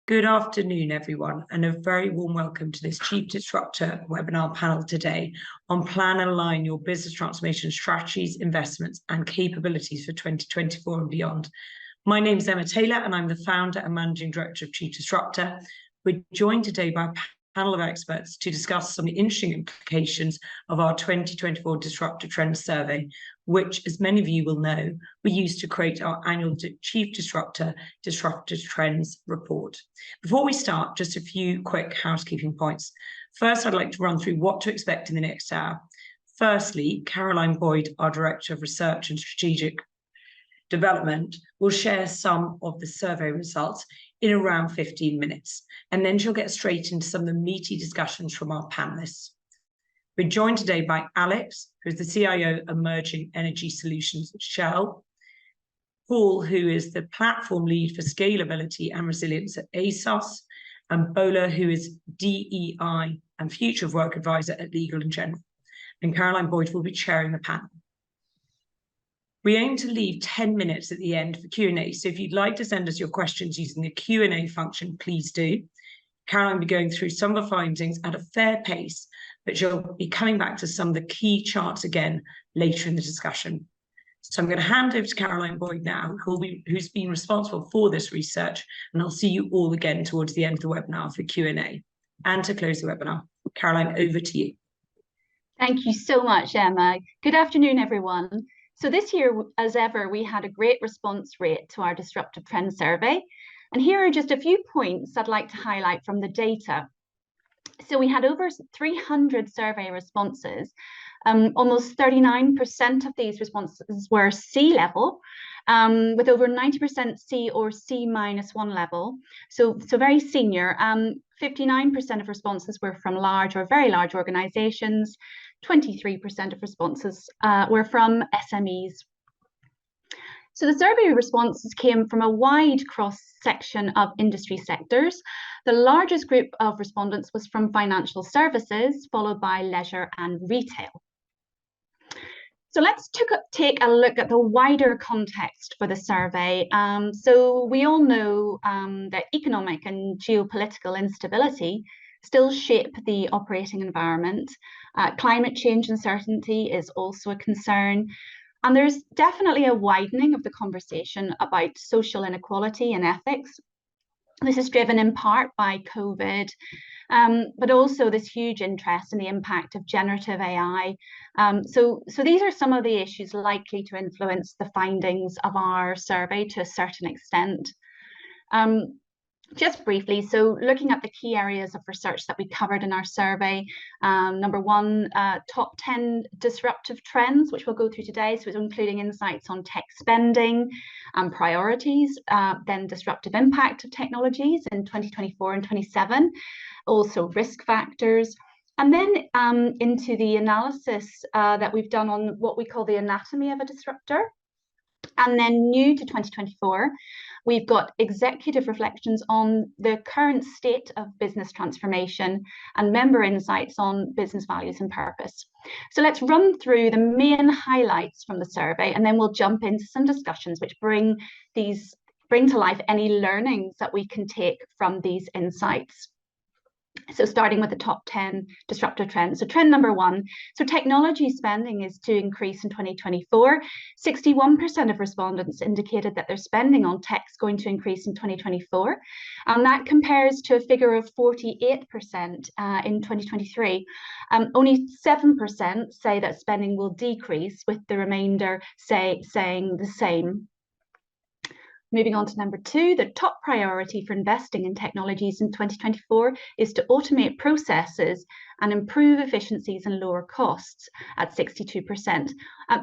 Good afternoon, everyone, and a very warm welcome to this Chief Disruptor webinar panel today on Plan and Align Your Business Transformation Strategies, Investments and Capabilities for 2024 and beyond. My name is Emma Taylor, and I'm the founder and managing director of Chief Disruptor. We're joined today by a panel of experts to discuss some of the interesting implications of our 2024 Disruptive Trends survey, which, as many of you will know, we use to create our annual Chief Disruptor Disruptive Trends report. Before we start, just a few quick housekeeping points. First, I'd like to run through what to expect in the next hour. Firstly, Caroline Boyd, our Director of Research and Strategic Development, will share some of the survey results in around 15 minutes, and then she'll get straight into some of the meaty discussions from our panelists. We're joined today by Alex, who's the CIO Emerging Energy Solutions at Shell, Paul, who is the platform lead for scalability and resilience at ASOS, and Bola, who is DEI and future of work advisor at Legal & General. And Caroline Boyd will be chairing the panel. We aim to leave 10 minutes at the end for Q&A, so if you'd like to send us your questions using the Q&A function, please do. Caroline will be going through some of the findings at a fair pace, but she'll be coming back to some of the key charts again later in the discussion. So I'm going to hand over to Caroline Boyd now, who's been responsible for this research, and I'll see you all again towards the end of the webinar for Q&A. And to close the webinar, Caroline, over to you. Thank you so much, Emma. Good afternoon, everyone. So this year, as ever, we had a great response rate to our Disruptive Trends survey. And here are just a few points I'd like to highlight from the data. So we had over 300 survey responses. Almost 39% of these responses were C-level, with over 90% C or C-1 level. So very senior. 59% of responses were from large or very large organizations. 23% of responses were from SMEs. So the survey responses came from a wide cross-section of industry sectors. The largest group of respondents was from financial services, followed by leisure and retail. So let's take a look at the wider context for the survey. So we all know that economic and geopolitical instability still shape the operating environment. Climate change uncertainty is also a concern. And there's definitely a widening of the conversation about social inequality and ethics. This is driven in part by COVID, but also this huge interest in the impact of generative AI. So these are some of the issues likely to influence the findings of our survey to a certain extent. Just briefly, so looking at the key areas of research that we covered in our survey, number one, top 10 disruptive trends, which we'll go through today, so it's including insights on tech spending and priorities, then disruptive impact of technologies in 2024 and 27, also risk factors, and then into the analysis that we've done on what we call the anatomy of a disruptor. And then new to 2024, we've got executive reflections on the current state of business transformation and member insights on business values and purpose. So let's run through the main highlights from the survey, and then we'll jump into some discussions which bring to life any learnings that we can take from these insights. So starting with the top 10 disruptive trends. So trend number one, so technology spending is to increase in 2024. 61% of respondents indicated that their spending on tech is going to increase in 2024. And that compares to a figure of 48% in 2023. Only 7% say that spending will decrease, with the remainder saying the same. Moving on to number two, the top priority for investing in technologies in 2024 is to automate processes and improve efficiencies and lower costs at 62%.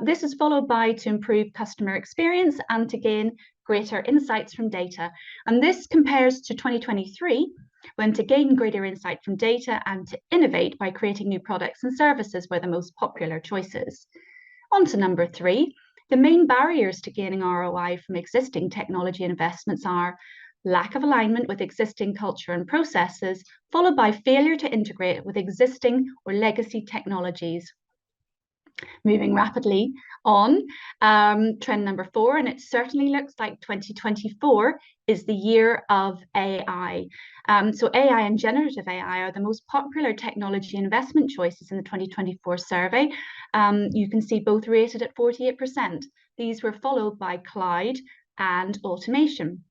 This is followed by to improve customer experience and to gain greater insights from data. And this compares to 2023, when to gain greater insight from data and to innovate by creating new products and services were the most popular choices. On to number three. The main barriers to gaining ROI from existing technology investments are lack of alignment with existing culture and processes, followed by failure to integrate with existing or legacy technologies. Moving rapidly on, trend number 4, and it certainly looks like 2024 is the year of AI. So AI and generative AI are the most popular technology investment choices in the 2024 survey. You can see both rated at 48%. These were followed by cloud and automation.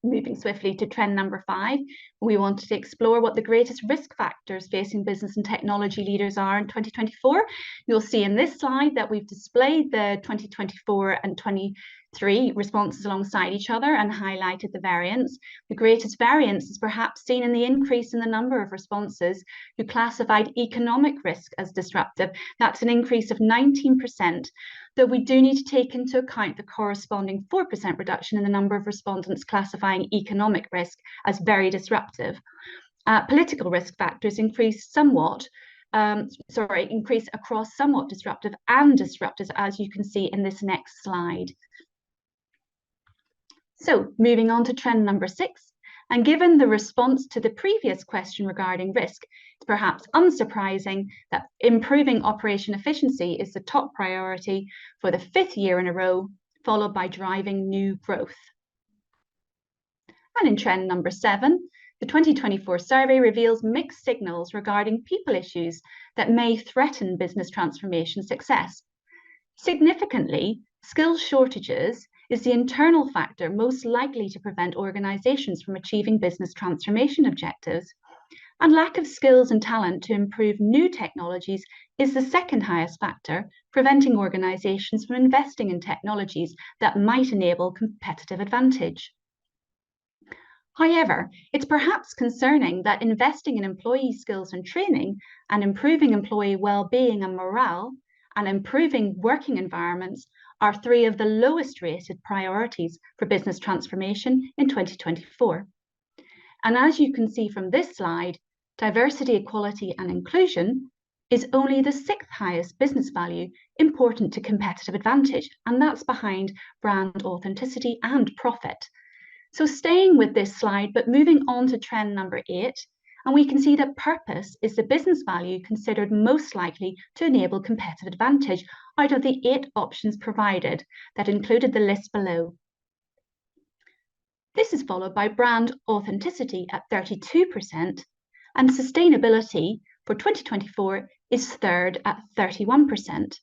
Moving swiftly to trend number 5, we wanted to explore what the greatest risk factors facing business and technology leaders are in 2024. You'll see in this slide that we've displayed the 2024 and 23 responses alongside each other and highlighted the variance. The greatest variance is perhaps seen in the increase in the number of responses who classified economic risk as disruptive. That's an increase of 19%. Though we do need to take into account the corresponding 4% reduction in the number of respondents classifying economic risk as very disruptive. Political risk factors increase across somewhat disruptive and disruptors, as you can see in this next slide. So moving on to trend number 6, and given the response to the previous question regarding risk, it's perhaps unsurprising that improving operation efficiency is the top priority for the 5th year in a row, followed by driving new growth. And in trend number 7, the 2024 survey reveals mixed signals regarding people issues that may threaten business transformation success. Significantly, skills shortages is the internal factor most likely to prevent organizations from achieving business transformation objectives. And lack of skills and talent to improve new technologies is the second highest factor, preventing organizations from investing in technologies that might enable competitive advantage. However, it's perhaps concerning that investing in employee skills and training and improving employee well-being and morale and improving working environments are 3 of the lowest rated priorities for business transformation in 2024. And as you can see from this slide, diversity, equality, and inclusion is only the 6th highest business value important to competitive advantage, and that's behind brand authenticity and profit. So staying with this slide, but moving on to trend number 8, and we can see that purpose is the business value considered most likely to enable competitive advantage out of the 8 options provided that included the list below. This is followed by brand authenticity at 32%, and sustainability for 2024 is 3rd at 31%.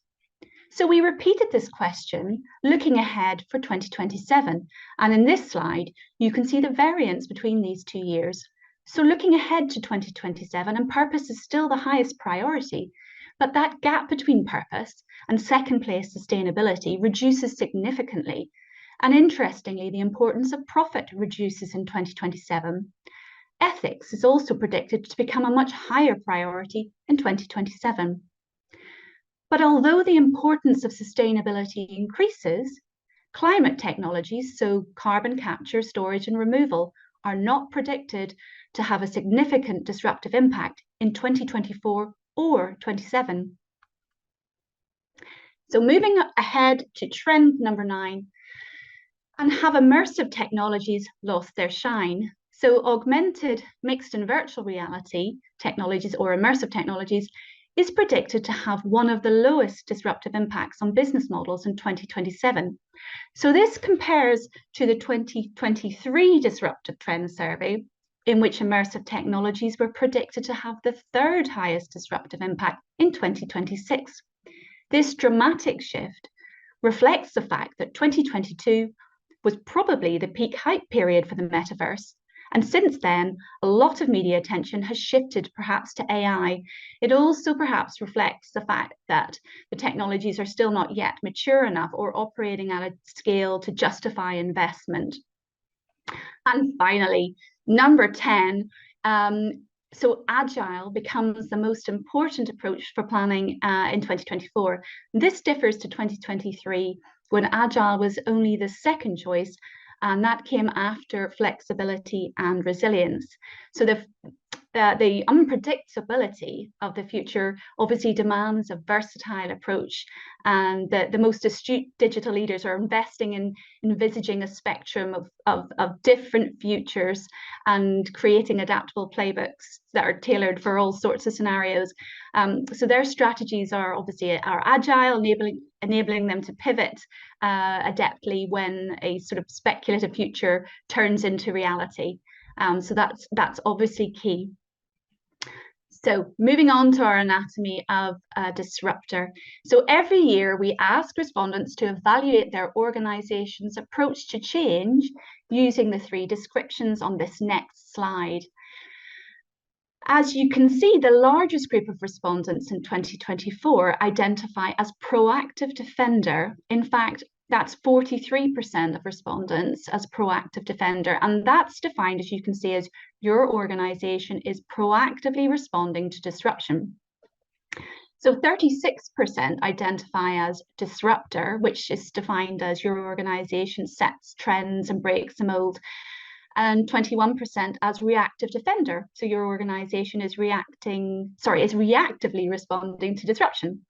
So we repeated this question looking ahead for 2027, and in this slide you can see the variance between these 2 years. So looking ahead to 2027, and purpose is still the highest priority, but that gap between purpose and second place sustainability reduces significantly. And interestingly, the importance of profit reduces in 2027. Ethics is also predicted to become a much higher priority in 2027. But although the importance of sustainability increases, climate technologies, so carbon capture, storage, and removal, are not predicted to have a significant disruptive impact in 2024 or 27. So moving ahead to trend number 9, and have immersive technologies lost their shine? So augmented, mixed and virtual reality technologies or immersive technologies is predicted to have one of the lowest disruptive impacts on business models in 2027. So this compares to the 2023 Disruptive Trends survey, in which immersive technologies were predicted to have the 3rd highest disruptive impact in 2026. This dramatic shift reflects the fact that 2022 was probably the peak hype period for the metaverse. And since then, a lot of media attention has shifted perhaps to AI. It also perhaps reflects the fact that the technologies are still not yet mature enough or operating at a scale to justify investment. And finally, number 10, so agile becomes the most important approach for planning in 2024. This differs to 2023, when agile was only the 2nd choice, and that came after flexibility and resilience. So the the unpredictability of the future obviously demands a versatile approach, and the most astute digital leaders are investing in envisaging a spectrum of different futures and creating adaptable playbooks that are tailored for all sorts of scenarios. So their strategies are obviously agile, enabling them to pivot adeptly when a sort of speculative future turns into reality. So that's obviously key. So moving on to our anatomy of a disruptor. So every year we ask respondents to evaluate their organization's approach to change using the 3 descriptions on this next slide. As you can see, the largest group of respondents in 2024 identify as proactive defender. In fact, that's 43% of respondents as proactive defender. And that's defined, as you can see, as your organization is proactively responding to disruption. So 36% identify as disruptor, which is defined as your organization sets trends and breaks the mold. And 21% as reactive defender. So your organization is reactively responding to disruption.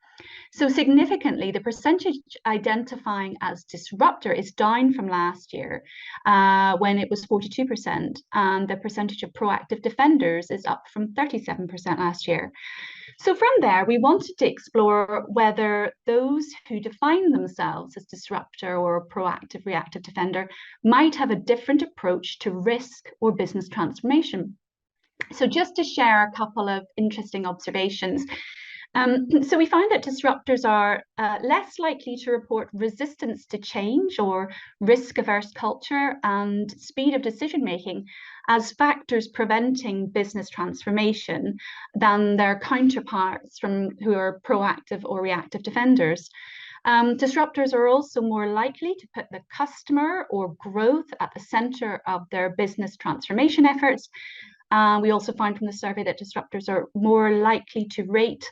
So significantly, the percentage identifying as disruptor is down from last year when it was 42%, and the percentage of proactive defenders is up from 37% last year. So from there, we wanted to explore whether those who define themselves as disruptor or proactive reactive defender might have a different approach to risk or business transformation. So just to share a couple of interesting observations. So we find that disruptors are less likely to report resistance to change or risk-averse culture and speed of decision-making as factors preventing business transformation than their counterparts who are proactive or reactive defenders. Disruptors are also more likely to put the customer or growth at the center of their business transformation efforts. We also find from the survey that disruptors are more likely to rate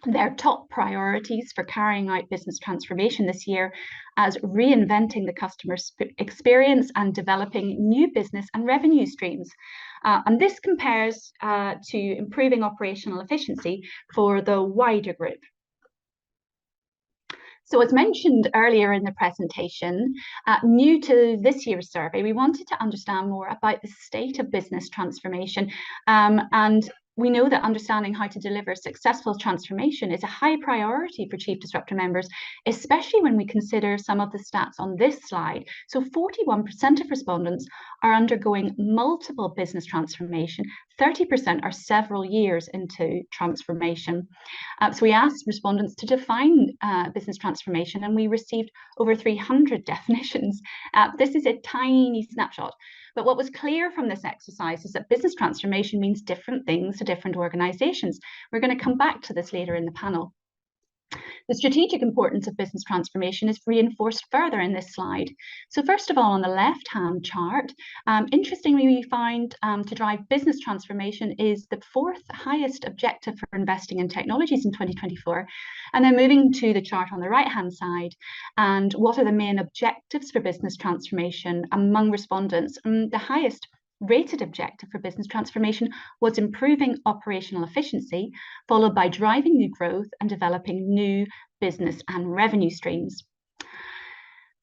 their top priorities for carrying out business transformation this year as reinventing the customer experience and developing new business and revenue streams. And this compares to improving operational efficiency for the wider group. So as mentioned earlier in the presentation, new to this year's survey, we wanted to understand more about the state of business transformation, and we know that understanding how to deliver successful transformation is a high priority for Chief Disruptor members, especially when we consider some of the stats on this slide. So 41% of respondents are undergoing multiple business transformation, 30% are several years into transformation. So we asked respondents to define business transformation, and we received over 300 definitions. This is a tiny snapshot. But what was clear from this exercise is that business transformation means different things to different organizations. We're going to come back to this later in the panel. The strategic importance of business transformation is reinforced further in this slide. So first of all, on the left-hand chart, interestingly, we find to drive business transformation is the 4th highest objective for investing in technologies in 2024. And then moving to the chart on the right-hand side, and what are the main objectives for business transformation among respondents? The highest rated objective for business transformation was improving operational efficiency, followed by driving new growth and developing new business and revenue streams.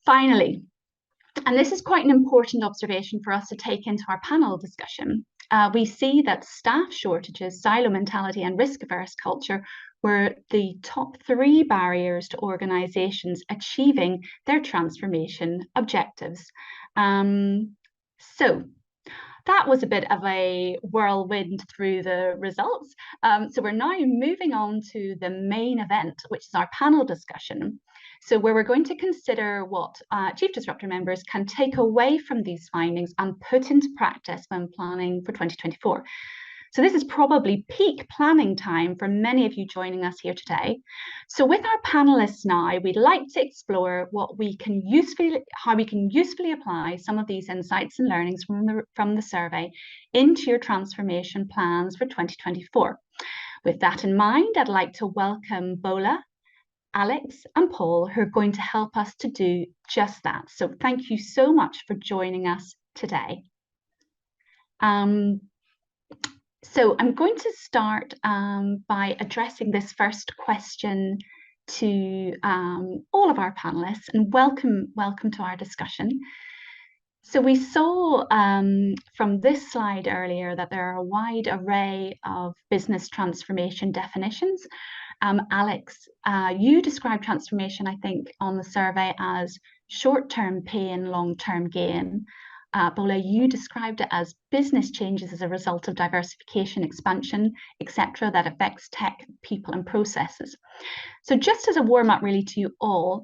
Finally, and this is quite an important observation for us to take into our panel discussion, we see that staff shortages, silo mentality, and risk-averse culture were the top 3 barriers to organizations achieving their transformation objectives. So that was a bit of a whirlwind through the results. So we're now moving on to the main event, which is our panel discussion. So where we're going to consider what Chief Disruptor members can take away from these findings and put into practice when planning for 2024. So this is probably peak planning time for many of you joining us here today. So with our panelists now, we'd like to explore how we can usefully apply some of these insights and learnings from the survey into your transformation plans for 2024. With that in mind, I'd like to welcome Bola, Alex, and Paul, who are going to help us to do just that. So thank you so much for joining us today. So I'm going to start by addressing this first question to all of our panelists, and welcome to our discussion. So we saw from this slide earlier that there are a wide array of business transformation definitions. Alex, you described transformation, I think, on the survey as short-term pain, long-term gain. Bola, you described it as business changes as a result of diversification, expansion, etc., that affects tech, people, and processes. So just as a warm-up really to you all,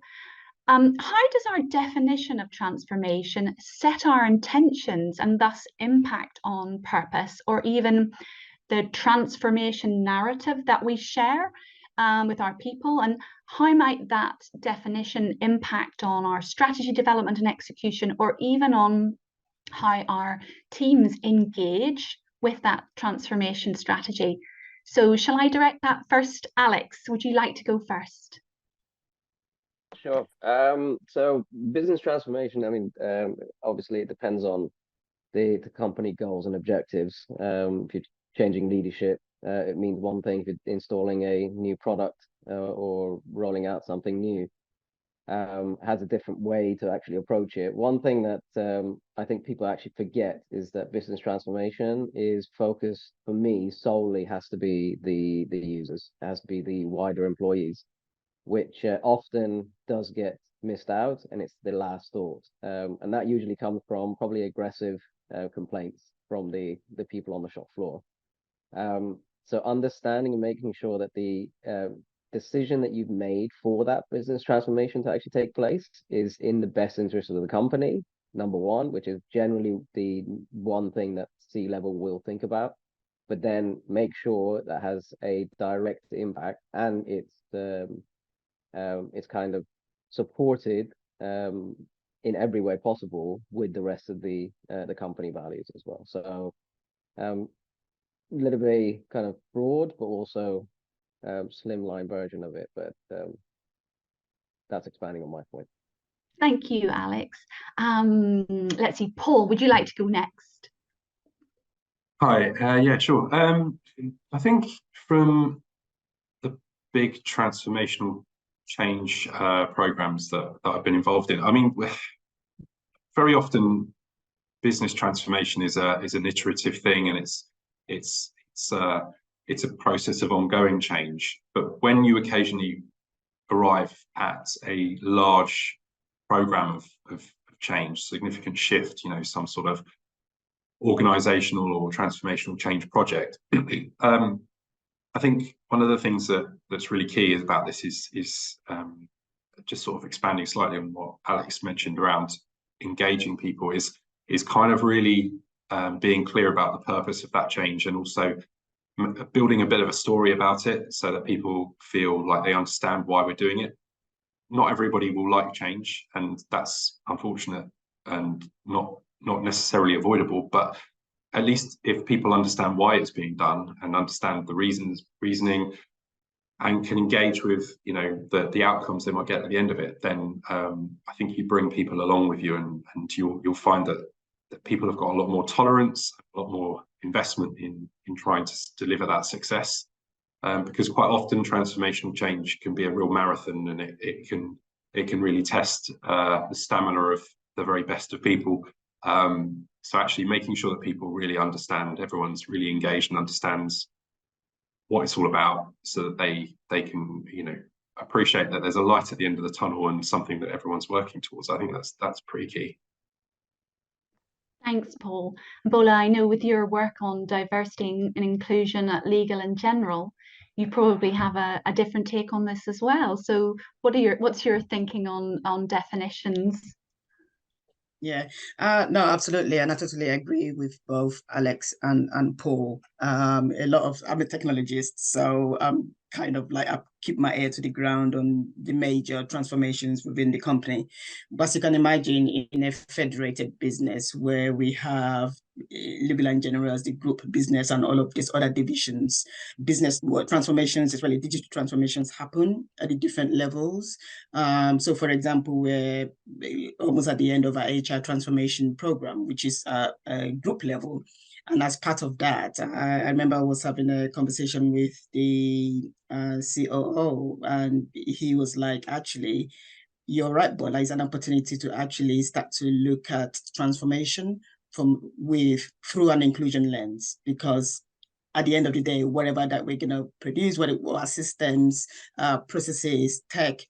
how does our definition of transformation set our intentions and thus impact on purpose, or even the transformation narrative that we share with our people? And how might that definition impact on our strategy development and execution, or even on how our teams engage with that transformation strategy? So shall I direct that first? Alex, would you like to go first? Sure. So business transformation, I mean, obviously it depends on the company goals and objectives. If you're changing leadership, it means one thing. If you're installing a new product or rolling out something new, has a different way to actually approach it. One thing that I think people actually forget is that business transformation is focused, for me, solely has to be the users, has to be the wider employees, which often does get missed out, and it's the last thought. And that usually comes from probably aggressive complaints from the people on the shop floor. So understanding and making sure that the decision that you've made for that business transformation to actually take place is in the best interest of the company, number one, which is generally the one thing that C-level will think about, but then make sure that has a direct impact and it's kind of supported in every way possible with the rest of the company values as well. So a little bit kind of broad, but also slimline version of it, but that's expanding on my point. Thank you, Alex. Let's see, Paul, would you like to go next? Hi, yeah, sure. I think from the big transformational change programs that I've been involved in, I mean, very often business transformation is an iterative thing, and it's a process of ongoing change. But when you occasionally arrive at a large program of change, significant shift, you know, some sort of organizational or transformational change project, I think one of the things that's really key about this is just sort of expanding slightly on what Alex mentioned around engaging people is kind of really being clear about the purpose of that change, and also building a bit of a story about it so that people feel like they understand why we're doing it. Not everybody will like change, and that's unfortunate and not necessarily avoidable, but at least if people understand why it's being done and understand the reasoning and can engage with, you know, the outcomes they might get at the end of it, then I think you bring people along with you, and you'll find that people have got a lot more tolerance, a lot more investment in trying to deliver that success, because quite often transformational change can be a real marathon, and it can really test the stamina of the very best of people. So actually making sure that people really understand, everyone's really engaged and understands what it's all about, so that they can, you know, appreciate that there's a light at the end of the tunnel and something that everyone's working towards. I think that's pretty key. Thanks, Paul. Bola, I know with your work on diversity and inclusion at Legal in general, you probably have a different take on this as well. So what's your thinking on definitions? Yeah, no, absolutely. And I totally agree with both Alex and Paul. I'm a technologist, so kind of like I keep my ear to the ground on the major transformations within the company. But you can imagine in a federated business where we have Legal and General as the group business and all of these other divisions, business transformations, especially digital transformations, happen at the different levels. So for example, we're almost at the end of our HR transformation program, which is a group level. And as part of that, I remember I was having a conversation with the COO, and he was like, actually, you're right, Bola, it's an opportunity to actually start to look at transformation through an inclusion lens, because at the end of the day, whatever that we're going to produce, whether our systems, processes, tech,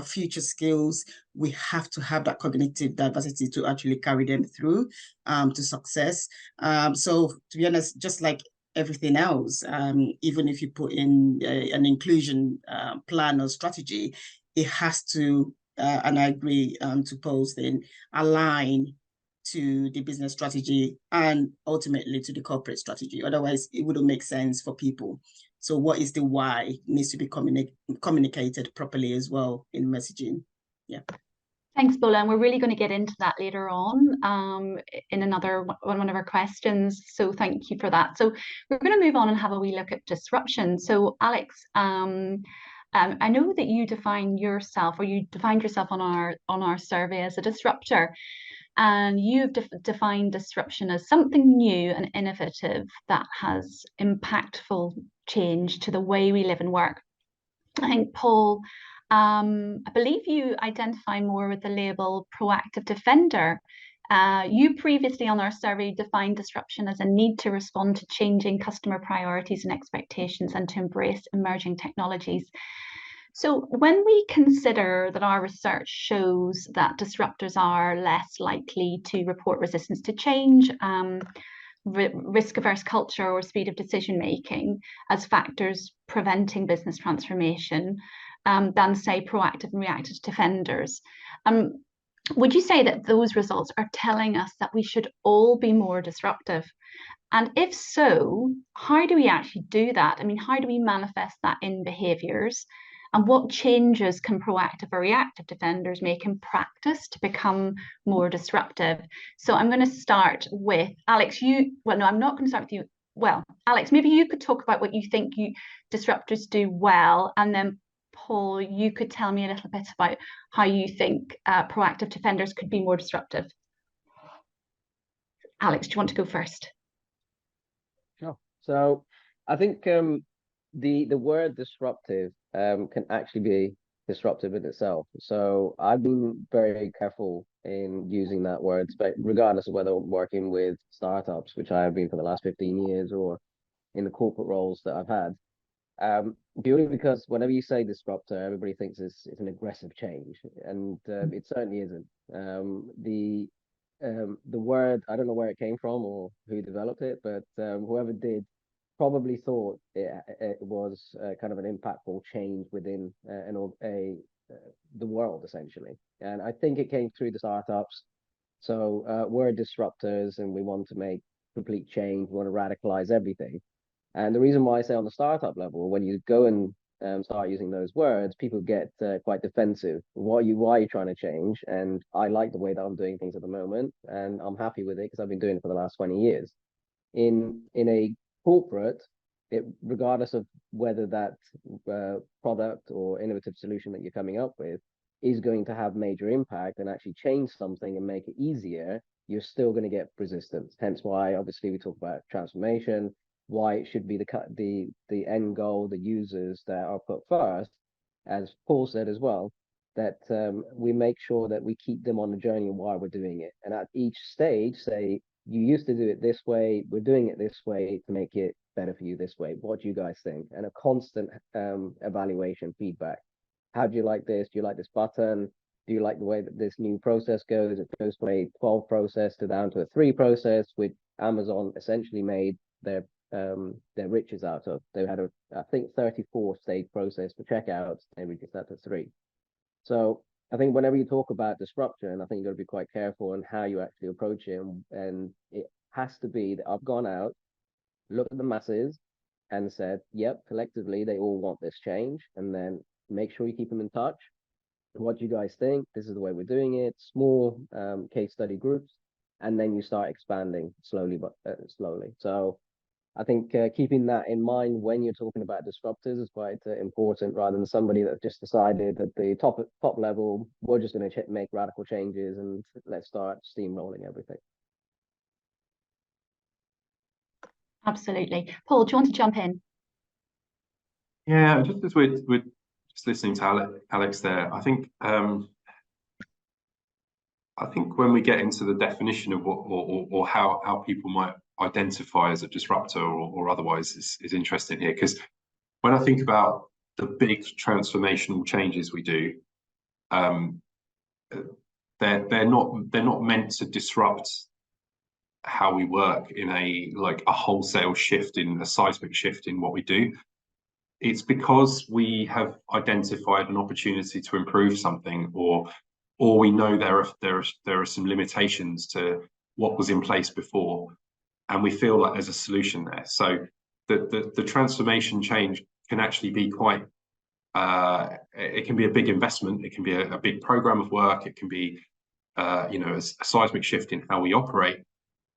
future skills, we have to have that cognitive diversity to actually carry them through to success. So to be honest, just like everything else, even if you put in an inclusion plan or strategy, it has to, and I agree to Paul's thing, align to the business strategy and ultimately to the corporate strategy. Otherwise, it wouldn't make sense for people. So what is the why needs to be communicated properly as well in messaging. Yeah. Thanks, Bola. And we're really going to get into that later on in another one of our questions. So thank you for that. So we're going to move on and have a wee look at disruption. So Alex, I know that you defined yourself on our survey as a disruptor. And you've defined disruption as something new and innovative that has impactful change to the way we live and work. I think, Paul, I believe you identify more with the label proactive defender. You previously on our survey defined disruption as a need to respond to changing customer priorities and expectations and to embrace emerging technologies. So when we consider that our research shows that disruptors are less likely to report resistance to change, risk-averse culture or speed of decision-making as factors preventing business transformation than, say, proactive and reactive defenders, would you say that those results are telling us that we should all be more disruptive? And if so, how do we actually do that? I mean, how do we manifest that in behaviours? And what changes can proactive or reactive defenders make in practice to become more disruptive? So I'm going to start with Alex. No, I'm not going to start with you. Well, Alex, maybe you could talk about what you think disruptors do well, and then Paul, you could tell me a little bit about how you think proactive defenders could be more disruptive. Alex, do you want to go first? Sure. So I think the word disruptive can actually be disruptive in itself. So I've been very careful in using that word, regardless of whether I'm working with startups, which I have been for the last 15 years, or in the corporate roles that I've had. Purely because whenever you say disruptor, everybody thinks it's an aggressive change, and it certainly isn't. The word, I don't know where it came from or who developed it, but whoever did probably thought it was kind of an impactful change within the world, essentially. And I think it came through the startups. So we're disruptors and we want to make complete change, we want to radicalize everything. And the reason why I say on the startup level, when you go and start using those words, people get quite defensive. Why are you trying to change? And I like the way that I'm doing things at the moment, and I'm happy with it because I've been doing it for the last 20 years. In a corporate, regardless of whether that product or innovative solution that you're coming up with is going to have major impact and actually change something and make it easier, you're still going to get resistance. Hence why, obviously, we talk about transformation, why it should be the end goal, the users that are put first, as Paul said as well, that we make sure that we keep them on the journey while we're doing it. And at each stage, say, you used to do it this way, we're doing it this way to make it better for you this way. What do you guys think? And a constant evaluation, feedback. How do you like this? Do you like this button? Do you like the way that this new process goes? It goes from a 12 process to down to a 3 process, which Amazon essentially made their riches out of. They had I think 34-stage process for checkouts, and reduced that to 3. So I think whenever you talk about disruption, I think you've got to be quite careful on how you actually approach it. And it has to be that I've gone out, looked at the masses and said, yep, collectively, they all want this change. And then make sure you keep them in touch. What do you guys think? This is the way we're doing it. Small case study groups. And then you start expanding slowly, but slowly. So I think keeping that in mind when you're talking about disruptors is quite important, rather than somebody that just decided at the top level, we're just going to make radical changes and let's start steamrolling everything. Absolutely. Paul, do you want to jump in? Yeah, just as we're just listening to Alex there, I think when we get into the definition of what or how people might identify as a disruptor or otherwise is interesting here, because when I think about the big transformational changes we do, they're not meant to disrupt how we work in a wholesale shift, in a seismic shift in what we do. It's because we have identified an opportunity to improve something, or we know there are some limitations to what was in place before, and we feel like there's a solution there. So the transformation change can actually be quite it can be a big investment, it can be a big program of work, it can be a seismic shift in how we operate,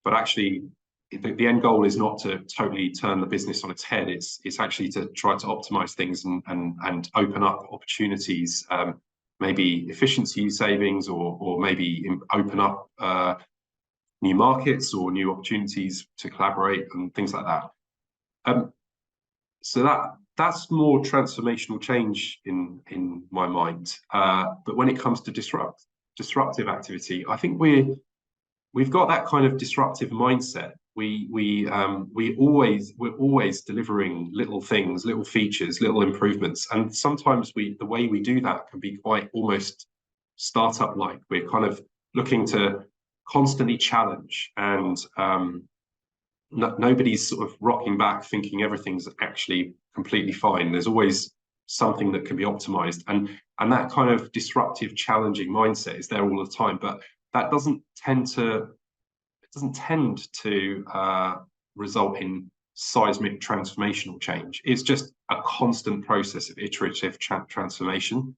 but actually the end goal is not to totally turn the business on its head. It's actually to try to optimize things and open up opportunities, maybe efficiency savings, or maybe open up new markets or new opportunities to collaborate and things like that. So that's more transformational change in my mind. But when it comes to disruptive activity, I think we've got that kind of disruptive mindset. We're always delivering little things, little features, little improvements, and sometimes the way we do that can be quite almost startup-like. We're kind of looking to constantly challenge, and nobody's sort of rocking back thinking everything's actually completely fine. There's always something that can be optimized, and that kind of disruptive, challenging mindset is there all the time. But that doesn't tend to result in seismic transformational change. It's just a constant process of iterative transformation,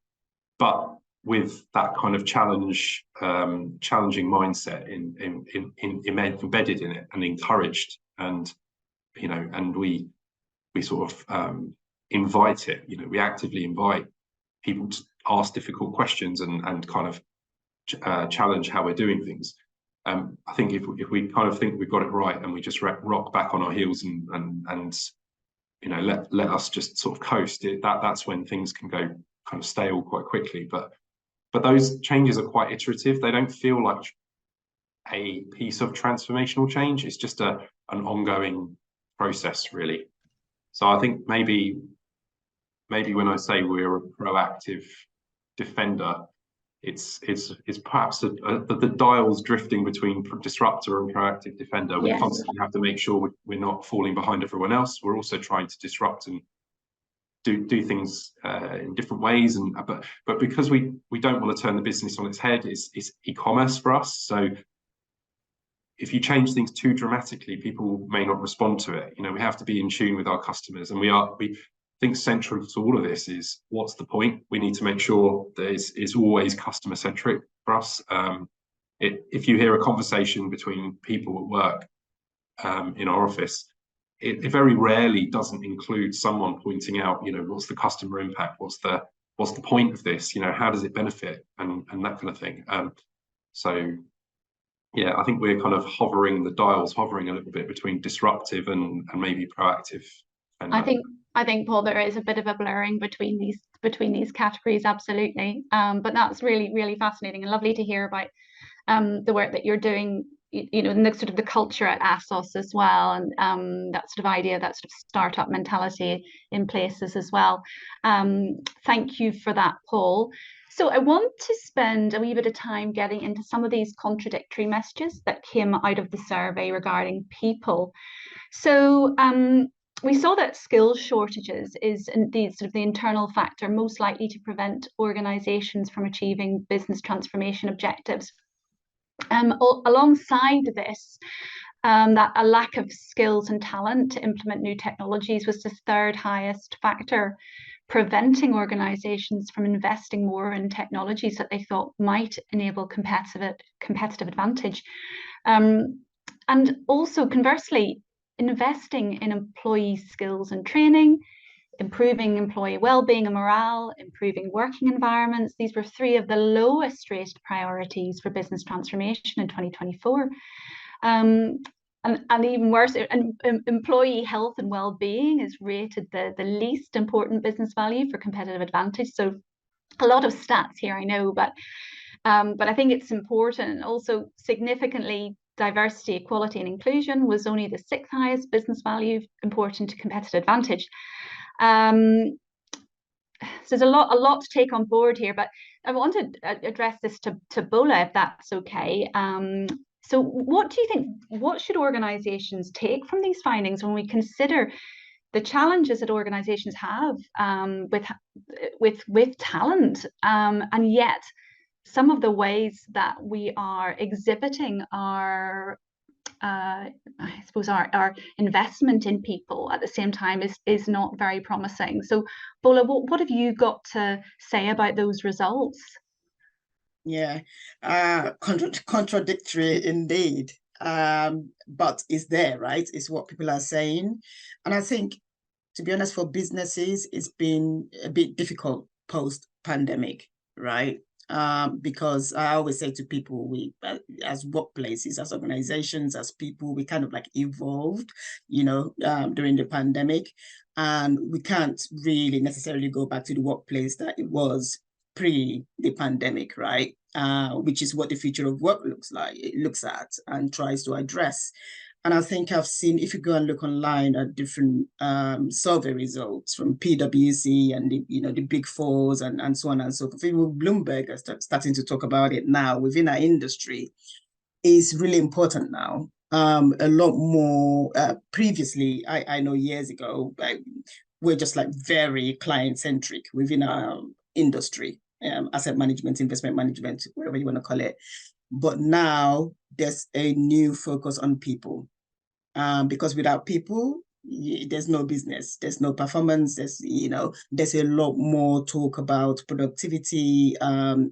but with that kind of challenging mindset embedded in it and encouraged, and we sort of invite it. We actively invite people to ask difficult questions and kind of challenge how we're doing things. I think if we kind of think we've got it right and we just rock back on our heels and let us just sort of coast, that's when things can go kind of stale quite quickly. But those changes are quite iterative. They don't feel like a piece of transformational change. It's just an ongoing process, really. So I think maybe when I say we're a proactive defender, it's perhaps the dials drifting between disruptor and proactive defender. We constantly have to make sure we're not falling behind everyone else. We're also trying to disrupt and do things in different ways, but because we don't want to turn the business on its head, it's e-commerce for us. So if you change things too dramatically, people may not respond to it. We have to be in tune with our customers, and we think central to all of this is, what's the point? We need to make sure that it's always customer centric for us. If you hear a conversation between people at work in our office, it very rarely doesn't include someone pointing out, what's the customer impact? What's the point of this? How does it benefit? And that kind of thing. So yeah, I think we're kind of hovering a little bit between disruptive and maybe proactive. And I think, Paul, there is a bit of a blurring between these categories, absolutely. But that's really, really fascinating and lovely to hear about the work that you're doing, and the sort of the culture at ASOS as well, and that sort of idea, that sort of startup mentality in places as well. Thank you for that, Paul. So I want to spend a wee bit of time getting into some of these contradictory messages that came out of the survey regarding people. So we saw that skills shortages is the sort of the internal factor most likely to prevent organizations from achieving business transformation objectives. Alongside this, that a lack of skills and talent to implement new technologies was the third highest factor preventing organizations from investing more in technologies that they thought might enable competitive advantage. And also, conversely, investing in employee skills and training, improving employee well-being and morale, improving working environments. These were three of the lowest rated priorities for business transformation in 2024. And even worse, employee health and well-being is rated the least important business value for competitive advantage. So a lot of stats here, I know, but I think it's important. Also, significantly, diversity, equality, and inclusion was only the 6th highest business value important to competitive advantage. So there's a lot to take on board here, but I want to address this to Bola, if that's okay. So what do you think, what should organizations take from these findings when we consider the challenges that organizations have with talent, and yet some of the ways that we are exhibiting our I suppose our investment in people at the same time is not very promising. So Bola, what have you got to say about those results? Yeah, contradictory indeed. But it's there, right? It's what people are saying. And I think, to be honest, for businesses, it's been a bit difficult post-pandemic, right? Because I always say to people, we, as workplaces, as organizations, as people, we kind of like evolved, during the pandemic. And we can't really necessarily go back to the workplace that it was pre the pandemic, right? Which is what the future of work looks like. It looks at and tries to address. And I think I've seen, if you go and look online at different survey results from PwC and the big fours and so on and so forth, even Bloomberg are starting to talk about it now within our industry, is really important now. A lot more previously, I know years ago, we're just like very client-centric within our industry, asset management, investment management, whatever you want to call it. But now there's a new focus on people. Because without people, there's no business, there's no performance, there's a lot more talk about productivity,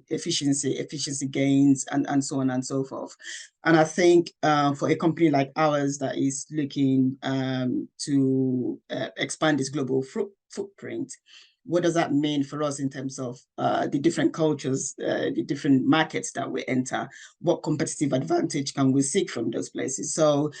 efficiency gains, and so on and so forth. And I think for a company like ours that is looking to expand its global footprint, what does that mean for us in terms of the different cultures, the different markets that we enter? What competitive advantage can we seek from those places? So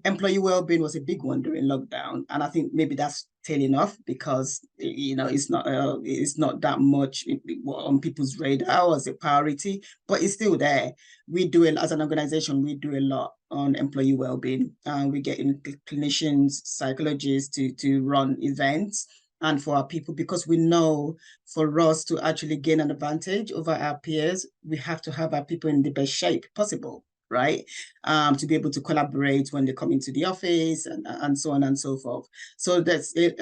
employee well-being was a big one during lockdown. And I think maybe that's tailing off because, it's not that much on people's radar as a priority, but it's still there. We do it as an organization, we do a lot on employee well-being. We get in clinicians, psychologists to run events and for our people, because we know for us to actually gain an advantage over our peers, we have to have our people in the best shape possible, right? To be able to collaborate when they come into the office and so on and so forth. So that's it.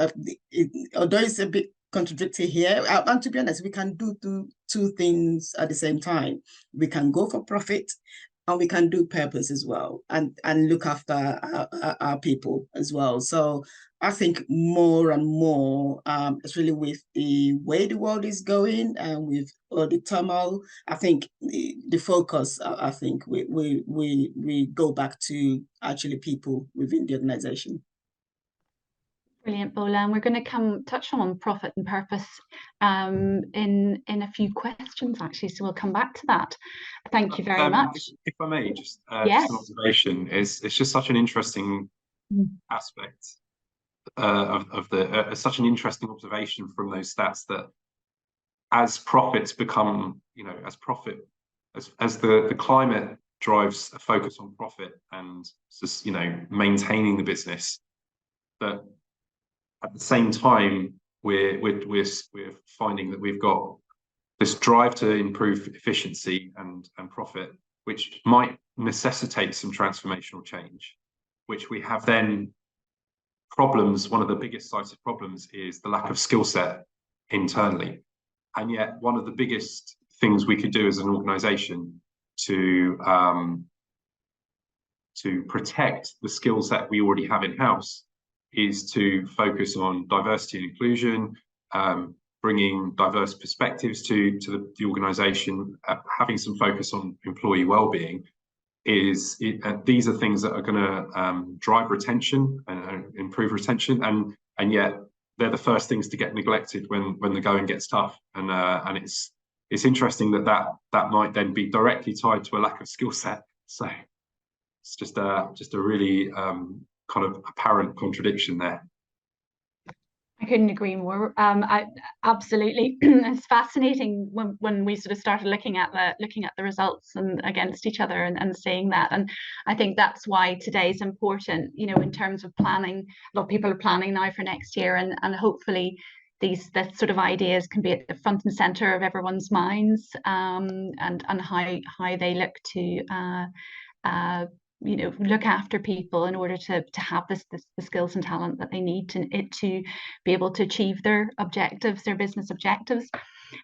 Although it's a bit contradictory here, and to be honest, we can do two things at the same time. We can go for profit, and we can do purpose as well, and look after our people as well. So I think more and more, especially with the way the world is going and with all the turmoil, I think the focus, I think we go back to actually people within the organization. Brilliant, Bola. And we're going to touch on profit and purpose in a few questions, actually. So we'll come back to that. Thank you very much. If I may, just yes. an observation. It's just such an interesting aspect such an interesting observation from those stats that as profits become, as the climate drives a focus on profit and just, maintaining the business, that at the same time we're finding that we've got this drive to improve efficiency and profit, which might necessitate some transformational change, which we have then problems. One of the biggest cited problems is the lack of skill set internally. And yet one of the biggest things we could do as an organization to protect the skills that we already have in-house is to focus on diversity and inclusion, bringing diverse perspectives to the organization, having some focus on employee well-being. These are things that are going to drive retention and improve retention, and yet they're the first things to get neglected when the going gets tough. And it's interesting that might then be directly tied to a lack of skill set. So It's just a really kind of apparent contradiction there. I couldn't agree more. I absolutely. It's fascinating when we sort of started looking at the results and against each other and seeing that. And I think that's why today is important. You know, in terms of planning, a lot of people are planning now for next year, and hopefully that sort of ideas can be at the front and center of everyone's minds, and how they look to you know, look after people in order to have the skills and talent that they need to be able to achieve their objectives, their business objectives.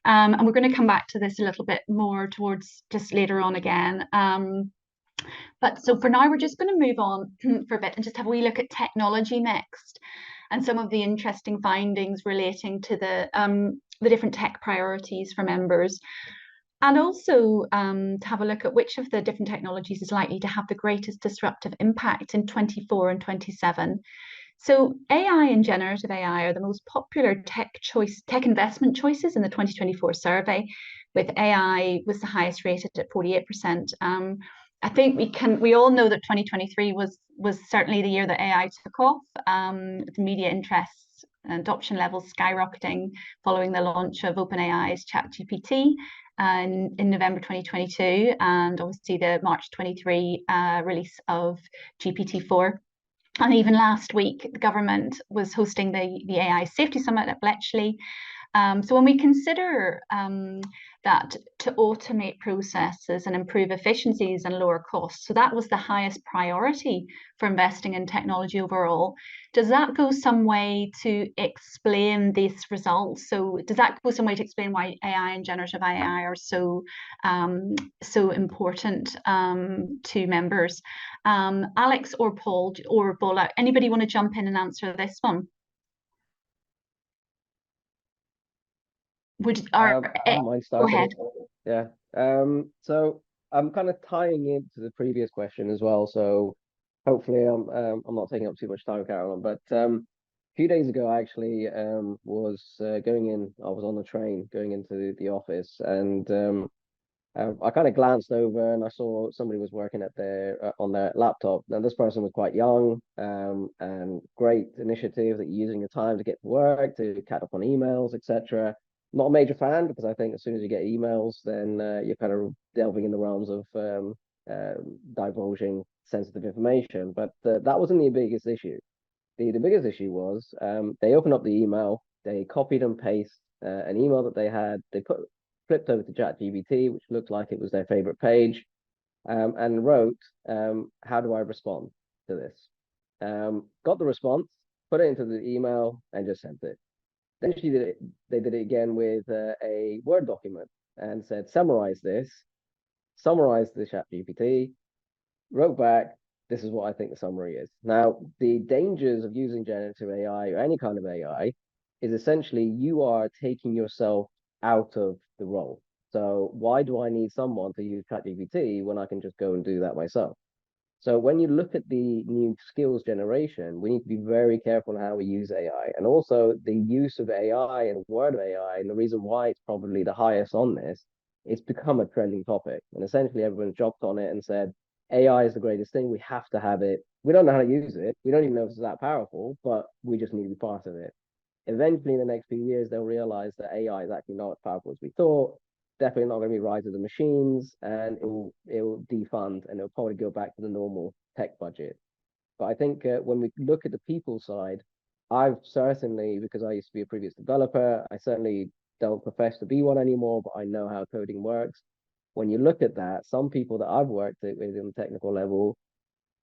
And we're going to come back to this a little bit more towards just later on again. But so for now, we're just going to move on for a bit and just have a wee look at technology next, and some of the interesting findings relating to the different tech priorities for members. And also to have a look at which of the different technologies is likely to have the greatest disruptive impact in 24 and 27. So AI and generative AI are the most popular tech investment choices in the 2024 survey, with AI was the highest rated at 48%. I think we all know that 2023 was certainly the year that AI took off. The media interests and adoption levels skyrocketing following the launch of OpenAI's ChatGPT in November 2022, and obviously the March 23 release of GPT-4. And even last week, the government was hosting the AI Safety Summit at Bletchley. So when we consider that to automate processes and improve efficiencies and lower costs, so that was the highest priority for investing in technology overall. Does that go some way to explain these results? So does that go some way to explain why AI and generative AI are so important to members? Alex or Paul or Bola, anybody want to jump in and answer this one? I don't mind Go starting. ahead. Yeah. So I'm kind of tying into the previous question as well. So hopefully I'm not taking up too much time, Carolyn. But a few days ago, I actually was going in. I was on the train going into the office, and I kind of glanced over and I saw somebody was working at their on their laptop. Now this person was quite young, and great initiative that you're using your time to get to work, to catch up on emails, etc. Not a major fan, because I think as soon as you get emails, then you're kind of delving in the realms of divulging sensitive information. But that wasn't the biggest issue. The biggest issue was they opened up the email, they copied and pasted an email that they had, they flipped over to ChatGPT, which looked like it was their favorite page, and wrote, how do I respond to this? Got the response, put it into the email, and just sent it. Then they did it again with a Word document and said, summarize the ChatGPT, wrote back, this is what I think the summary is. Now, the dangers of using generative AI or any kind of AI is essentially you are taking yourself out of the role. So why do I need someone to use ChatGPT when I can just go and do that myself? So when you look at the new skills generation, we need to be very careful how we use AI, and also the use of AI and the word of AI. And the reason why it's probably the highest on this, it's become a trending topic. And essentially everyone's jumped on it and said, AI is the greatest thing. We have to have it. We don't know how to use it. We don't even know if it's that powerful, but we just need to be part of it. Eventually, in the next few years, they'll realize that AI is actually not as powerful as we thought. Definitely not going to be rise of the machines, and it will defund, and it'll probably go back to the normal tech budget. But I think when we look at the people side, I've certainly, because I used to be a previous developer, I certainly don't profess to be one anymore, but I know how coding works. When you look at that, some people that I've worked with on the technical level,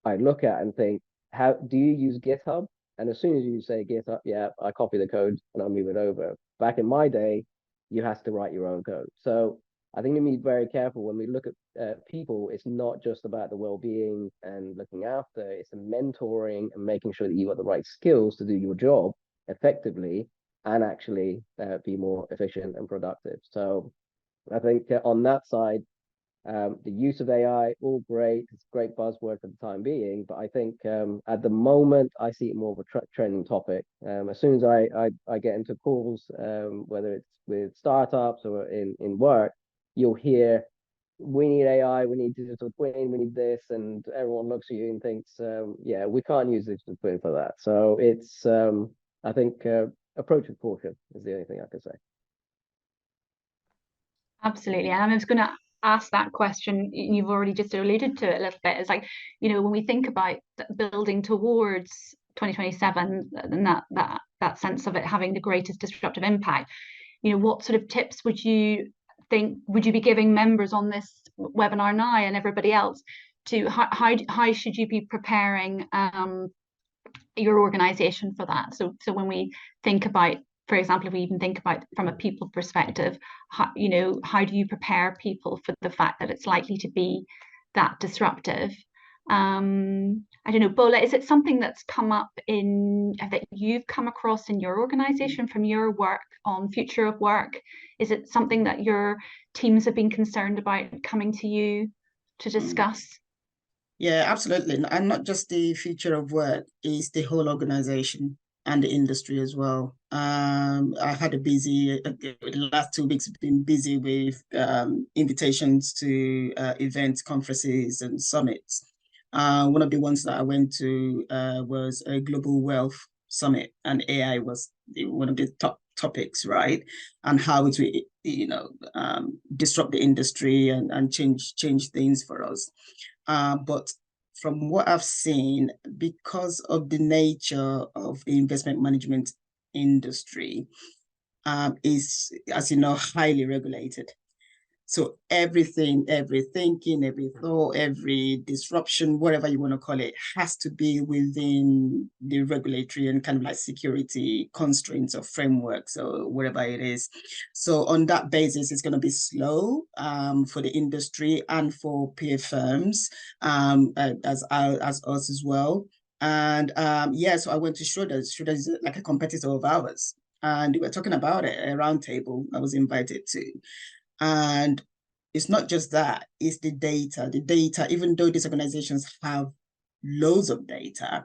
I look at and think, how do you use GitHub? And as soon as you say GitHub, yeah, I copy the code and I move it over. Back in my day, you have to write your own code. So I think we need to be very careful when we look at people. It's not just about the well-being and looking after, it's the mentoring and making sure that you got the right skills to do your job effectively and actually be more efficient and productive. So I think on that side, the use of AI, all great. It's a great buzzword for the time being, but I think at the moment I see it more of a trending topic. As soon as I get into calls, whether it's with startups or in work, you'll hear we need AI, we need digital twin, we need this, and everyone looks at you and thinks, yeah, we can't use digital twin for that. So it's, I think, approach with caution is the only thing I can say. Absolutely. And I was going to ask that question, you've already just alluded to it a little bit. It's like, when we think about building towards 2027 and that sense of it having the greatest disruptive impact, what sort of tips would you be giving members on this webinar now and everybody else to how should you be preparing your organization for that? So when we think about, for example, if we even think about from a people perspective, how do you prepare people for the fact that it's likely to be that disruptive? I don't know, Bola, is it something that's come up that you've come across in your organization from your work on future of work? Is it something that your teams have been concerned about coming to you to discuss? Yeah, absolutely. And not just the future of work, is the whole organization and the industry as well. I had a busy, the last 2 weeks have been busy with invitations to events, conferences, and summits. One of the ones that I went to was a Global Wealth Summit, and AI was one of the top topics, right? And how it will, disrupt the industry and change things for us. But from what I've seen, because of the nature of the investment management industry, is, as you know, highly regulated. So everything, every thinking, every thought, every disruption, whatever you want to call it, has to be within the regulatory and kind of like security constraints or frameworks or whatever it is. So on that basis, it's going to be slow for the industry and for peer firms, as us as well. And yeah, so I went to Schroders. Schroders is like a competitor of ours, and we were talking about it at a roundtable I was invited to. And it's not just that, it's the data. The data, even though these organizations have loads of data,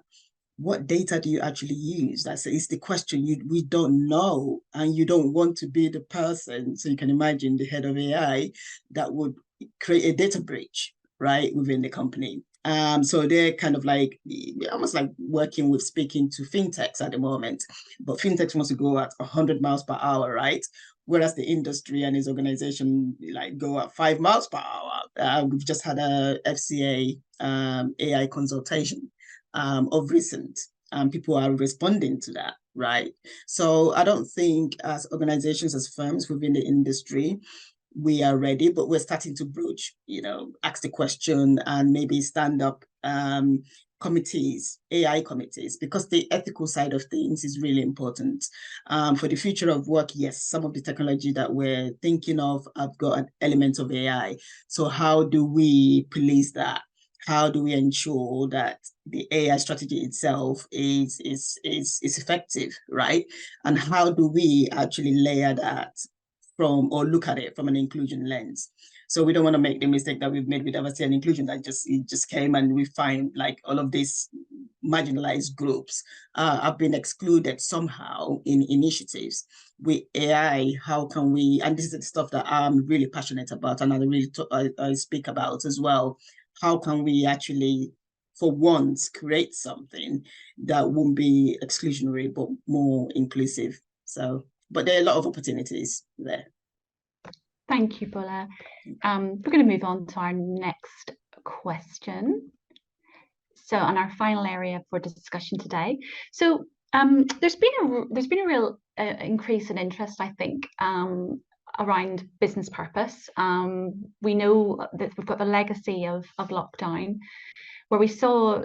what data do you actually use? It's the question. We don't know, and you don't want to be the person, so you can imagine the head of AI that would create a data breach, right, within the company. So they're kind of like almost like speaking to fintechs at the moment, but fintechs wants to go at 100 miles per hour, right? Whereas the industry and his organization like go at 5 miles per hour. We've just had a FCA AI consultation of recent, and people are responding to that, right? So I don't think as organizations, as firms within the industry, we are ready, but we're starting to broach, ask the question and maybe stand up committees, AI committees, because the ethical side of things is really important. For the future of work, yes, some of the technology that we're thinking of have got an element of AI. So how do we police that? How do we ensure that the AI strategy itself is effective, right? And how do we actually layer that or look at it from an inclusion lens? So we don't want to make the mistake that we've made with diversity and inclusion, that it just came and we find like all of these marginalized groups have been excluded somehow in initiatives. With AI, how can we, and this is the stuff that I'm really passionate about and I speak about as well, how can we actually, for once, create something that won't be exclusionary but more inclusive? So, but there are a lot of opportunities there. Thank you, Bola. We're going to move on to our next question. So, on our final area for discussion today. So, there's been a real increase in interest, I think, around business purpose. We know that we've got the legacy of lockdown, where we saw,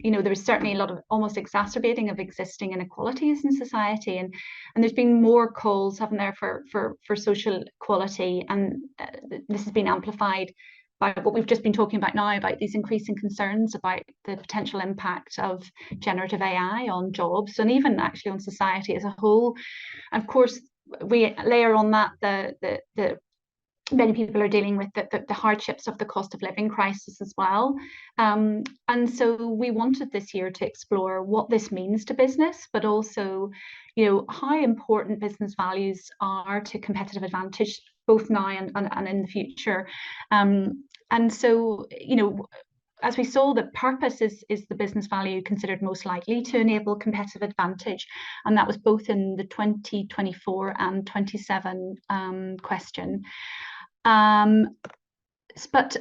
there was certainly a lot of almost exacerbating of existing inequalities in society, and there's been more calls, haven't there, for social equality, and this has been amplified by what we've just been talking about now, about these increasing concerns about the potential impact of generative AI on jobs and even actually on society as a whole. And of course, we layer on that the many people are dealing with the hardships of the cost of living crisis as well. And so we wanted this year to explore what this means to business, but also, how important business values are to competitive advantage both now and in the future. And so, you know, as we saw, that purpose is the business value considered most likely to enable competitive advantage, and that was both in the 2024 and 27 question. But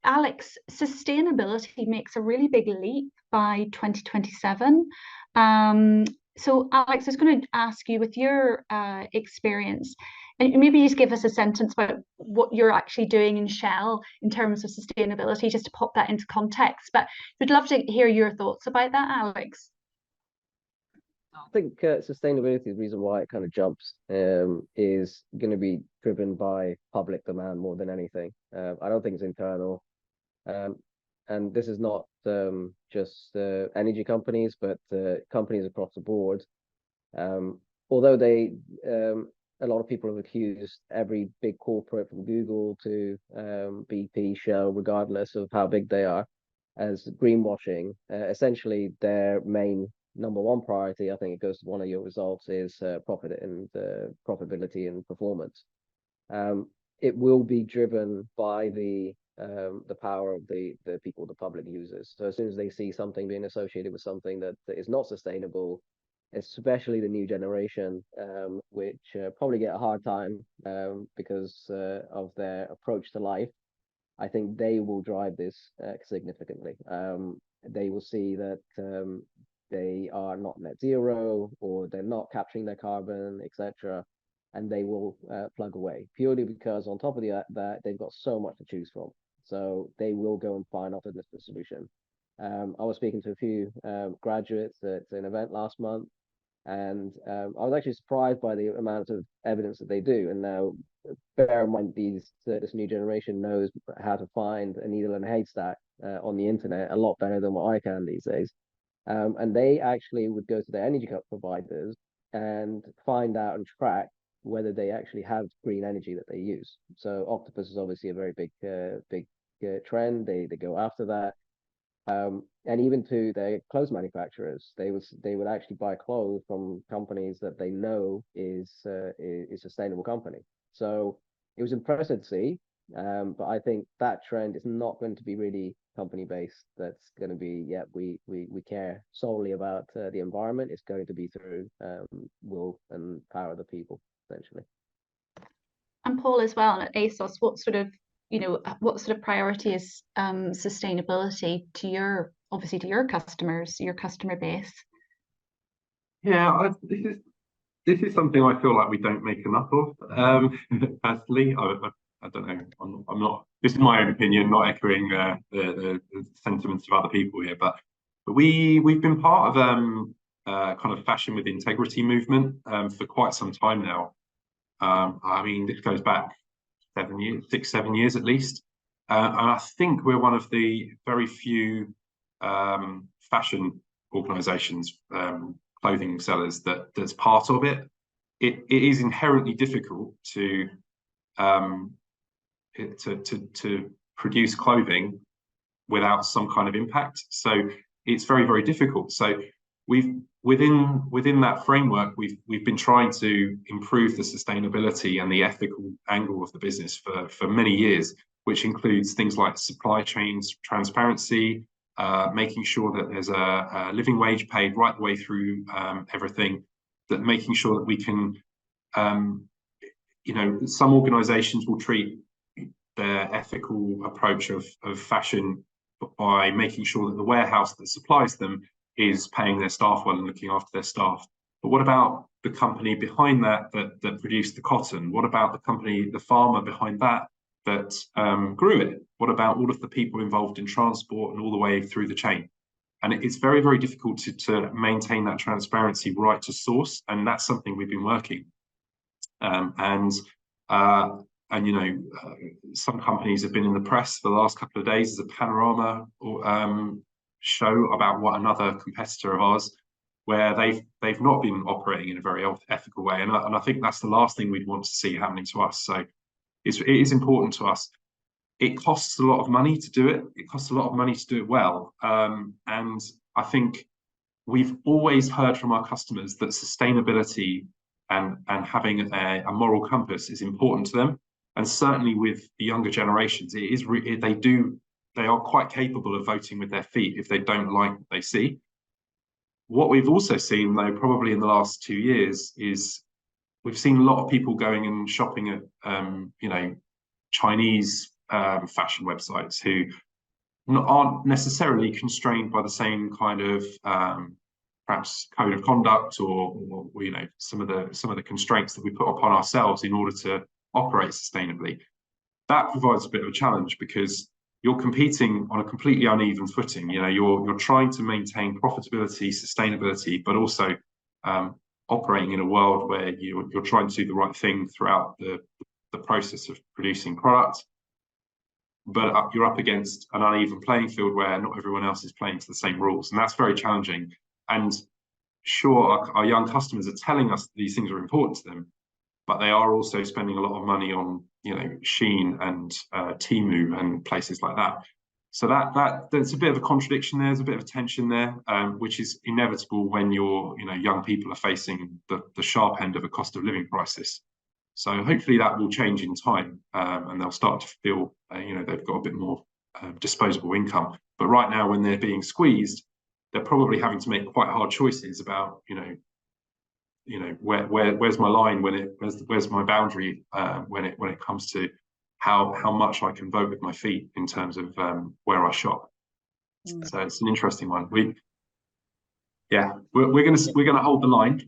Alex, sustainability makes a really big leap by 2027. So Alex, I was going to ask you, with your experience, and maybe just give us a sentence about what you're actually doing in Shell in terms of sustainability, just to pop that into context. But we'd love to hear your thoughts about that, Alex. I think sustainability, the reason why it kind of jumps is going to be driven by public demand more than anything. I don't think it's internal. And this is not just energy companies, but companies across the board. Although a lot of people have accused every big corporate, from Google to BP, Shell, regardless of how big they are, as greenwashing. Essentially, their main number one priority, I think it goes to one of your results, is profit and profitability and performance. It will be driven by the power of the people, the public users. So as soon as they see something being associated with something that is not sustainable, especially the new generation, which probably get a hard time because of their approach to life, I think they will drive this significantly. They will see that they are not net zero, or they're not capturing their carbon, etc., and they will plug away, purely because on top of that they've got so much to choose from. So they will go and find alternative solution. I was speaking to a few graduates at an event last month, and I was actually surprised by the amount of evidence that they do. And now, bear in mind, this new generation knows how to find a needle in a haystack on the internet a lot better than what I can these days. And they actually would go to their energy providers and find out and track whether they actually have green energy that they use. So Octopus is obviously a very big trend. They go after that. And even to their clothes manufacturers, they would actually buy clothes from companies that they know is a sustainable company. So it was impressive to see, but I think that trend is not going to be really company based. That's going to be, yeah, we care solely about the environment. It's going to be through will and power of the people, essentially. And Paul, as well, at ASOS, what sort of priority is sustainability to your customers, your customer base? Yeah, this is something I feel like we don't make enough of. Personally, I don't know. I'm not. This is my own opinion, not echoing the sentiments of other people here. But we've been part of kind of fashion with integrity movement for quite some time now. I mean, this goes back 7 years at least, and I think we're one of the very few fashion organisations, clothing sellers that's part of it. It is inherently difficult to produce clothing without some kind of impact. So it's very, very difficult. So within that framework, we've been trying to improve the sustainability and the ethical angle of the business for many years, which includes things like supply chains transparency, making sure that there's a living wage paid right the way through everything, that making sure that we can, some organizations will treat their ethical approach of fashion by making sure that the warehouse that supplies them is paying their staff well and looking after their staff. But what about the company behind that produced the cotton? What about the farmer behind that grew it? What about all of the people involved in transport and all the way through the chain? And it's very, very difficult to maintain that transparency right to source, and that's something we've been working. Some companies have been in the press for the last couple of days as a panorama show about what another competitor of ours, where they've not been operating in a very ethical way, and I think that's the last thing we'd want to see happening to us. So it is important to us. It costs a lot of money to do it. It costs a lot of money to do it well, and I think we've always heard from our customers that sustainability and having a moral compass is important to them. And certainly with the younger generations, they are quite capable of voting with their feet if they don't like what they see. What we've also seen, though, probably in the last 2 years, is we've seen a lot of people going and shopping at, Chinese fashion websites who aren't necessarily constrained by the same kind of perhaps code of conduct or some of the constraints that we put upon ourselves in order to operate sustainably. That provides a bit of a challenge because you're competing on a completely uneven footing. You're trying to maintain profitability, sustainability, but also operating in a world where you're trying to do the right thing throughout the process of producing product. But you're up against an uneven playing field where not everyone else is playing to the same rules, and that's very challenging. And sure, our young customers are telling us that these things are important to them, but they are also spending a lot of money on, Shein and Temu and places like that. So there's a bit of a contradiction there. There's a bit of a tension there, which is inevitable when young people are facing the sharp end of a cost of living crisis. So hopefully that will change in time, and they'll start to feel, they've got a bit more disposable income. But right now, when they're being squeezed, they're probably having to make quite hard choices about, where's my line where's my boundary when it comes to how much I can vote with my feet in terms of where I shop. So it's an interesting one. We're gonna hold the line.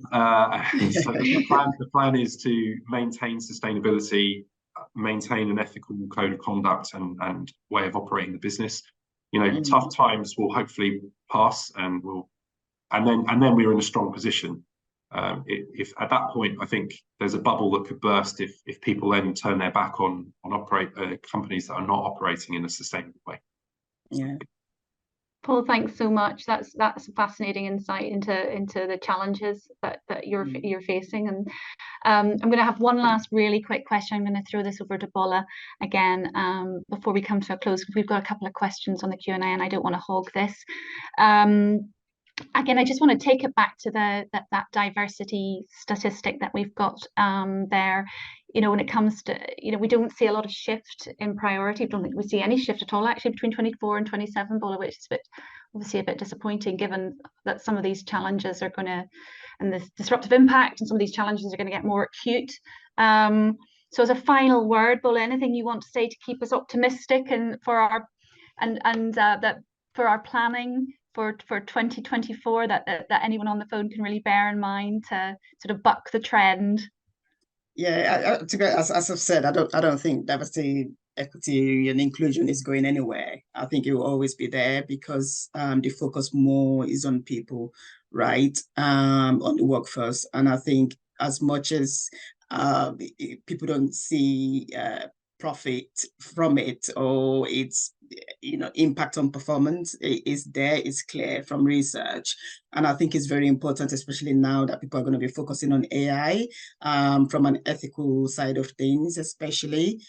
So the plan is to maintain sustainability, maintain an ethical code of conduct and way of operating the business. Tough times will hopefully pass, and then we're in a strong position. If at that point, I think there's a bubble that could burst if people then turn their back on companies that are not operating in a sustainable way. Yeah. Paul, thanks so much. That's a fascinating insight into the challenges that you're facing. And I'm going to have one last really quick question. I'm going to throw this over to Bola again before we come to a close, because we've got a couple of questions on the Q&A and I don't want to hog this. Again, I just want to take it back to that diversity statistic that we've got there. When it comes to, we don't see a lot of shift in priority. I don't think we see any shift at all, actually, between 24 and 27, Bola, which is obviously a bit disappointing, given that some of these challenges are going to, and this disruptive impact, and some of these challenges are going to get more acute. So as a final word, Bola, anything you want to say to keep us optimistic and for our planning for 2024 that anyone on the phone can really bear in mind to sort of buck the trend? Yeah, as I've said, I don't think diversity, equity, and inclusion is going anywhere. I think it will always be there because the focus more is on people, right? On the workforce, and I think as much as people don't see profit from it or its impact on performance is there, is clear from research. And I think it's very important, especially now that people are going to be focusing on AI from an ethical side of things, especially,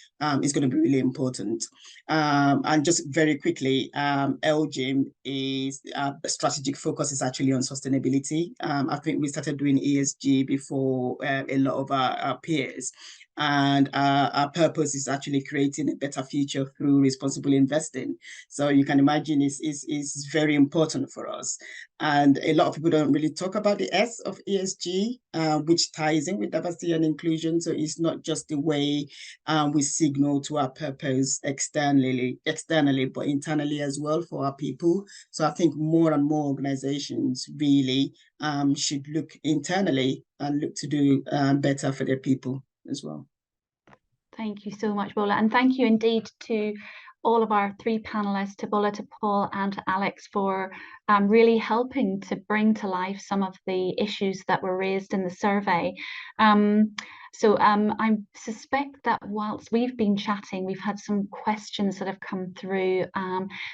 is going to be really important. And just very quickly, LGIM is a strategic focus is actually on sustainability. I think we started doing ESG before a lot of our peers. And our purpose is actually creating a better future through responsible investing. So you can imagine it's very important for us. And a lot of people don't really talk about the S of ESG, which ties in with diversity and inclusion. So it's not just the way we signal to our purpose externally, but internally as well for our people. So I think more and more organizations really should look internally and look to do better for their people as well. Thank you so much, Bola, and thank you indeed to all of our three panelists, to Bola, to Paul, and to Alex, for really helping to bring to life some of the issues that were raised in the survey. So I suspect that whilst we've been chatting, we've had some questions that have come through.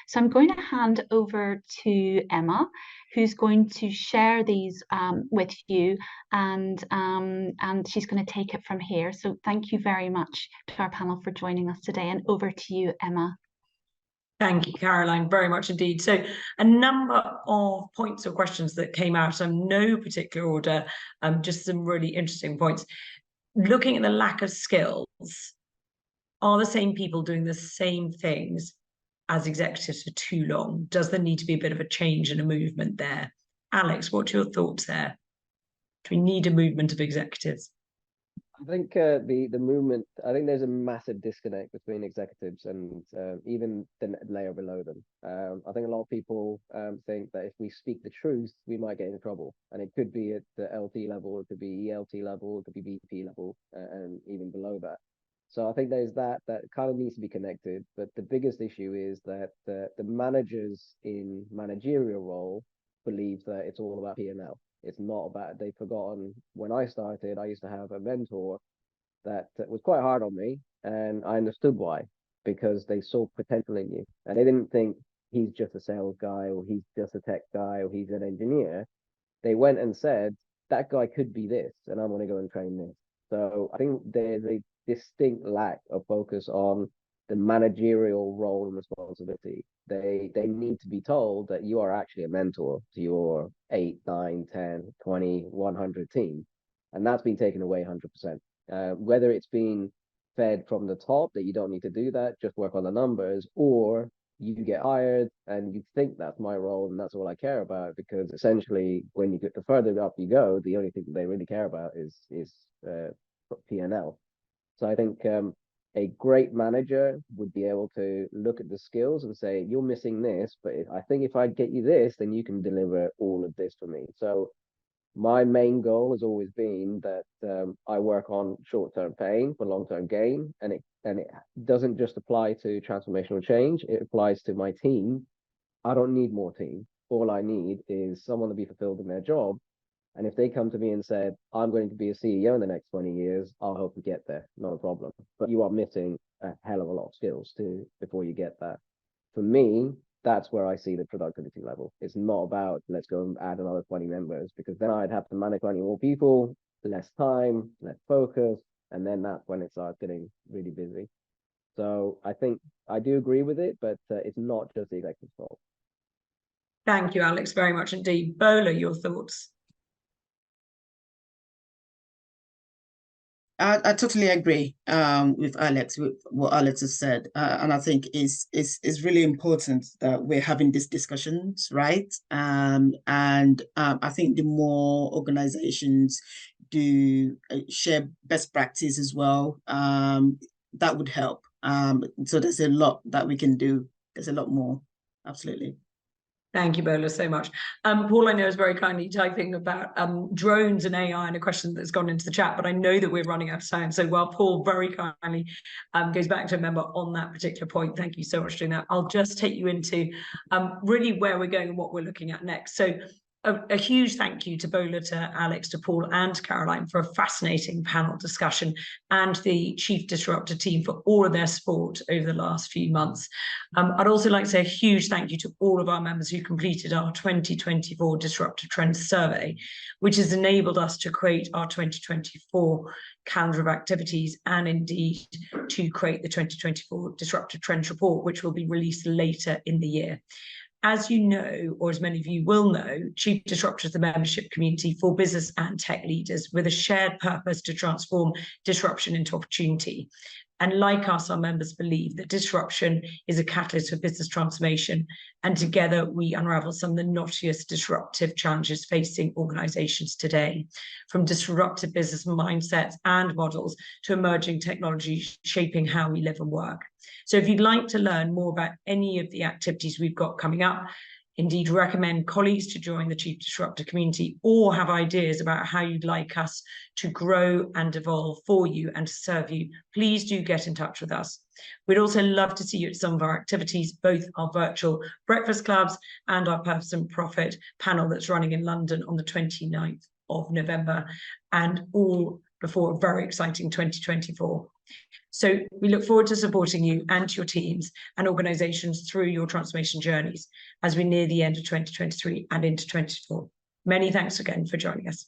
So I'm going to hand over to Emma, who's going to share these with you, and she's going to take it from here. So thank you very much to our panel for joining us today, and over to you, Emma. Thank you, Caroline, very much indeed. So a number of points or questions that came out in no particular order, just some really interesting points. Looking at the lack of skills, are the same people doing the same things as executives for too long? Does there need to be a bit of a change and a movement there? Alex, what's your thoughts there? Do we need a movement of executives? I think the movement, I think there's a massive disconnect between executives and even the layer below them. I think a lot of people think that if we speak the truth, we might get into trouble. And it could be at the LT level, it could be ELT level, it could be VP level, and even below that. So I think there's that kind of needs to be connected. But the biggest issue is that the managers in managerial role believe that it's all about P&L. It's not about, they've forgotten, when I started, I used to have a mentor that was quite hard on me, and I understood why, because they saw potential in you. And they didn't think he's just a sales guy, or he's just a tech guy, or he's an engineer. They went and said, that guy could be this, and I'm going to go and train this. So I think there's a distinct lack of focus on the managerial role and responsibility. They need to be told that you are actually a mentor to your 8, 9, 10, 20, 100 team. And that's been taken away 100%. Whether it's been fed from the top that you don't need to do that, just work on the numbers, or you get hired and you think that's my role and that's all I care about, because essentially when you get the further up you go, the only thing that they really care about is P&L. So I think a great manager would be able to look at the skills and say, you're missing this, but I think if I get you this, then you can deliver all of this for me. So my main goal has always been that I work on short-term pain for long-term gain, and it doesn't just apply to transformational change, it applies to my team. I don't need more team. All I need is someone to be fulfilled in their job. And if they come to me and said, I'm going to be a CEO in the next 20 years, I'll help you get there, not a problem. But you are missing a hell of a lot of skills before you get that. For me, that's where I see the productivity level. It's not about, let's go and add another 20 members, because then I'd have to manage 20 more people, less time, less focus, and then that's when it starts getting really busy. So I think I do agree with it, but it's not just the executive's fault. Thank you, Alex, very much indeed. Bola, your thoughts? I totally agree with Alex, with what Alex has said. And I think it's really important that we're having these discussions, right? And I think the more organizations do share best practice as well, that would help. So there's a lot that we can do. There's a lot more, absolutely. Thank you, Bola, so much. Paul, I know, is very kindly typing about drones and AI and a question that's gone into the chat, but I know that we're running out of time. So while Paul very kindly goes back to a member on that particular point, thank you so much for doing that. I'll just take you into really where we're going and what we're looking at next. So a huge thank you to Bola, to Alex, to Paul and Caroline for a fascinating panel discussion, and the Chief Disruptor team for all of their support over the last few months. I'd also like to say a huge thank you to all of our members who completed our 2024 Disruptive Trends survey, which has enabled us to create our 2024 calendar of activities, and indeed to create the 2024 Disruptive Trends report, which will be released later in the year. As you know, or as many of you will know, Chief Disruptor is the membership community for business and tech leaders with a shared purpose to transform disruption into opportunity. And like us, our members believe that disruption is a catalyst for business transformation. And together we unravel some of the knottiest disruptive challenges facing organizations today, from disruptive business mindsets and models to emerging technologies shaping how we live and work. So if you'd like to learn more about any of the activities we've got coming up, indeed recommend colleagues to join the Chief Disruptor community, or have ideas about how you'd like us to grow and evolve for you and to serve you, please do get in touch with us. We'd also love to see you at some of our activities, both our virtual breakfast clubs and our Purpose and Profit panel that's running in London on the 29th of November, and all before a very exciting 2024. So we look forward to supporting you and your teams and organizations through your transformation journeys as we near the end of 2023 and into 2024. Many thanks again for joining us.